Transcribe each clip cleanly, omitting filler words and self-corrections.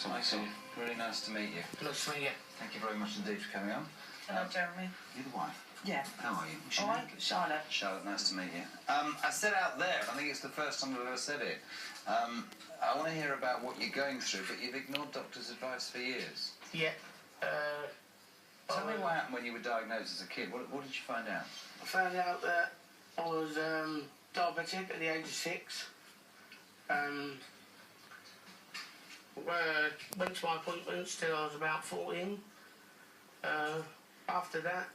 Michael, really nice to meet you. Nice to meet you. Thank you very much indeed for coming on. Hello, Jeremy. You're the wife? Yeah. How are you? All right, Charlotte. Charlotte, nice to meet you. I said out there, I think it's the first time I've ever said it, I want to hear about what you're going through, but you've ignored doctor's advice for years. Yeah. Tell me what happened when you were diagnosed as a kid. What did you find out? I found out that I was diabetic at the age of 6. Went to my appointments till I was about 14. After that,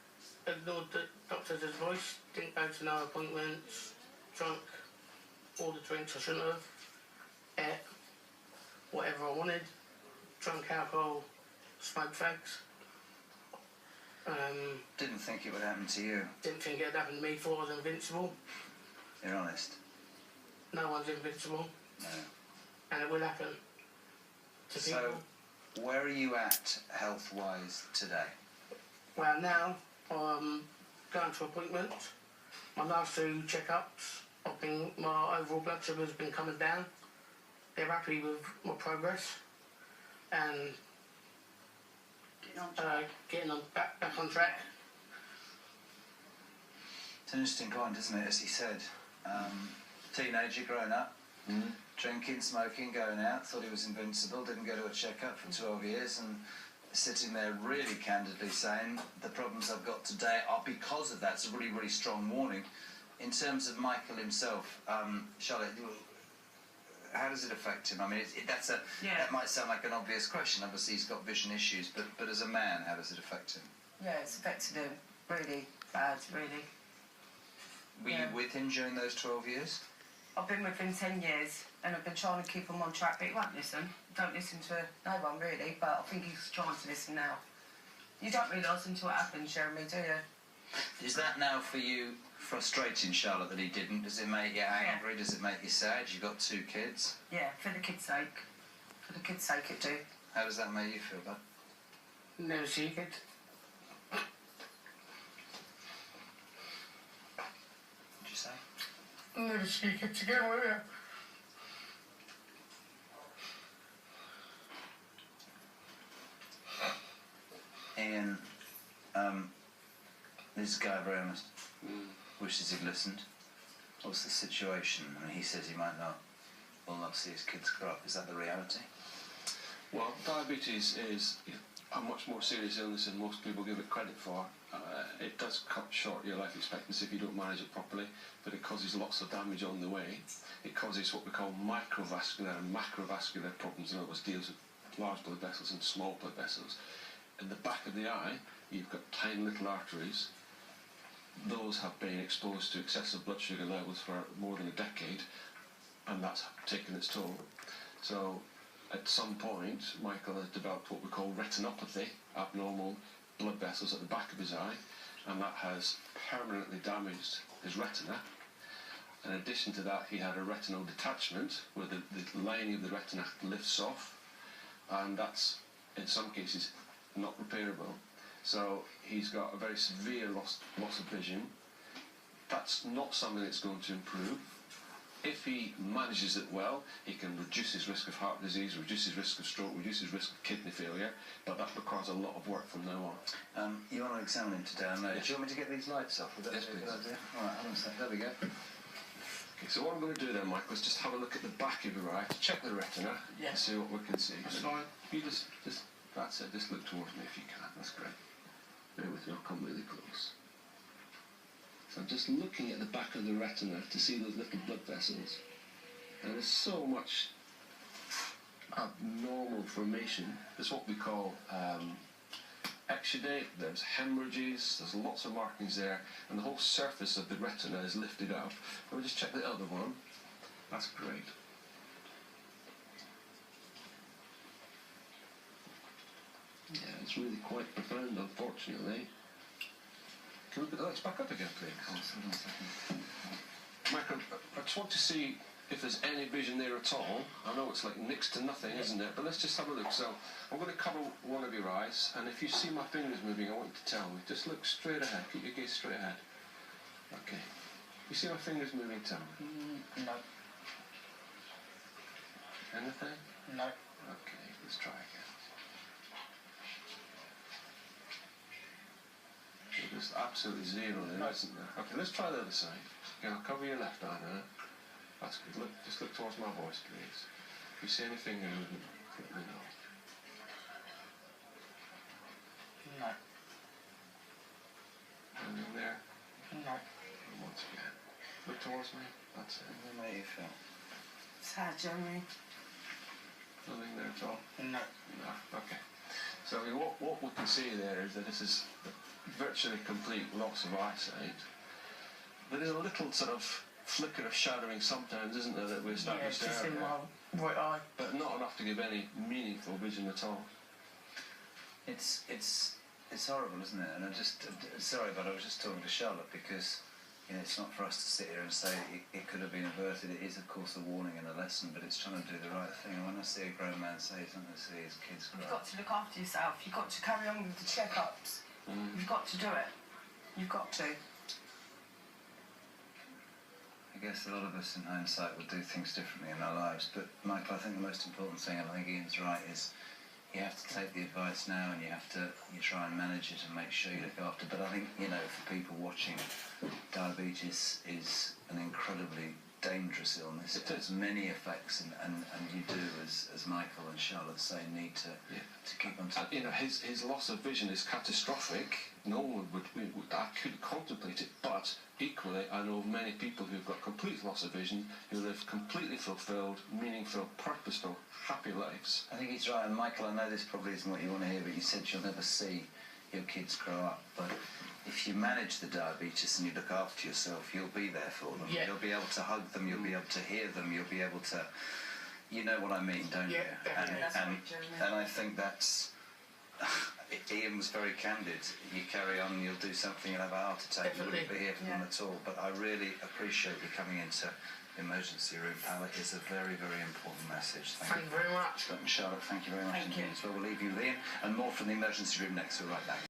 ignored the doctor's advice, didn't go to no appointments, drank all the drinks I shouldn't have, ate whatever I wanted, drank alcohol, smoked fags. Didn't think it would happen to you. Didn't think it would happen to me before I was invincible. You're honest? No one's invincible. No. And it will happen to people. So, where are you at health-wise today? Well, now I'm going to appointments. My last 2 checkups, my overall blood sugar has been coming down. They're happy with my progress and getting on back on track. It's an interesting point, isn't it? As he said, teenager, grown up, drinking, smoking, going out, thought he was invincible, didn't go to a checkup for 12 years, and sitting there really candidly saying the problems I've got today are because of that. It's a really, really strong warning. In terms of Michael himself, Charlotte, how does it affect him? I mean, that might sound like an obvious question. Obviously, he's got vision issues, but as a man, how does it affect him? Yeah, it's affected him really bad, really. Were you with him during those 12 years? I've been with him 10 years, and I've been trying to keep him on track, but he won't listen. Don't listen to no one, really, but I think he's trying to listen now. You don't realise until it happens, Jeremy, do you? Is that now for you frustrating, Charlotte, that he didn't? Does it make you angry? Does it make you sad? You've got 2 kids. Yeah, for the kids' sake. For the kids' sake, it do. How does that make you feel, bud? Never see a kid. What'd you say? Never see a kid again, will you? Ian, this guy very honest. Wishes he'd listened. What's the situation? I mean, he says he will not see his kids grow up. Is that the reality? Well, diabetes is a much more serious illness than most people give it credit for. It does cut short your life expectancy if you don't manage it properly, but it causes lots of damage on the way. It causes what we call microvascular and macrovascular problems. In other words, deals with large blood vessels and small blood vessels. In the back of the eye, you've got tiny little arteries. Those have been exposed to excessive blood sugar levels for more than a decade, and that's taken its toll. So, at some point, Michael has developed what we call retinopathy, abnormal blood vessels at the back of his eye, and that has permanently damaged his retina. In addition to that, he had a retinal detachment, where the lining of the retina lifts off, and that's, in some cases, not repairable. So he's got a very severe loss of vision. That's not something that's going to improve. If he manages it well, he can reduce his risk of heart disease, reduce his risk of stroke, reduce his risk of kidney failure, but that requires a lot of work from now on. You want to examine him today, I know. Yes. Do you want me to get these lights off? Would that Yes, be a please. good idea? All right, hold on a second. There we go. Okay, so what I'm going to do then, Michael, is just have a look at the back of your eye to check the retina and see what we can see. That's fine. You just that's it, just look towards me if you can, that's great. Bear with me, I'll come really close. So I'm just looking at the back of the retina to see those little blood vessels. And there's so much abnormal formation. There's what we call exudate, there's hemorrhages, there's lots of markings there, and the whole surface of the retina is lifted up. Let me just check the other one. That's great. Yeah, it's really quite profound, unfortunately. Can we put the lights back up again, please? Hold on a second. Michael, I just want to see if there's any vision there at all. I know it's like next to nothing, isn't it? But let's just have a look. So I'm going to cover one of your eyes, and if you see my fingers moving, I want you to tell me. Just look straight ahead. Keep your gaze straight ahead. Okay. You see my fingers moving, tell me. No. Anything? No. Okay, let's try again. So there's absolutely zero there, isn't there? Okay, let's try the other side. Okay, I'll cover your left eye now. That's good. Look, just look towards my voice, please. If you see any finger movement, let me know. No. Anything there? No. And once again. Look towards me. That's it. How do you feel? Sad, Jeremy. Nothing there at all? No. No. Okay. So I mean, what we can see there is that this is virtually complete loss of eyesight. There is a little sort of flicker of shadowing sometimes, isn't there, that we established just in earlier? my right eye. But not enough to give any meaningful vision at all. It's horrible, isn't it? And sorry, but I was just talking to Charlotte because, you know, it's not for us to sit here and say it could have been averted. It is, of course, a warning and a lesson, but it's trying to do the right thing. And when I see a grown man say something, I see his kids cry. You've got to look after yourself. You've got to carry on with the checkups. You've got to do it. You've got to. I guess a lot of us in hindsight would do things differently in our lives, but Michael, I think the most important thing, and I think Ian's right, is you have to take the advice now and you try and manage it and make sure you look after. But I think, you know, for people watching, diabetes is an incredibly dangerous illness. It has many effects, and you do, as Michael and Charlotte say, need to keep on top. You know, his loss of vision is catastrophic. No one would I couldn't contemplate it, but equally I know of many people who've got complete loss of vision who live completely fulfilled, meaningful, purposeful, happy lives. I think he's right, and Michael, I know this probably isn't what you want to hear, but you said you'll never see your kids grow up, but if you manage the diabetes and you look after yourself, you'll be there for them. Yeah. You'll be able to hug them, you'll be able to hear them, you'll be able to... You know what I mean, don't Yeah, you? definitely. That's right, Jeremy. And I think that's... Ian was very candid. You carry on, you'll do something, you'll have a heart attack, you wouldn't be here for them at all. But I really appreciate you coming into the emergency room, pal. It is a very, very important message. Thank you very much. Charlotte, thank you very much Thank indeed. you. So we'll leave you with Ian, and more from the emergency room next. We'll be right back.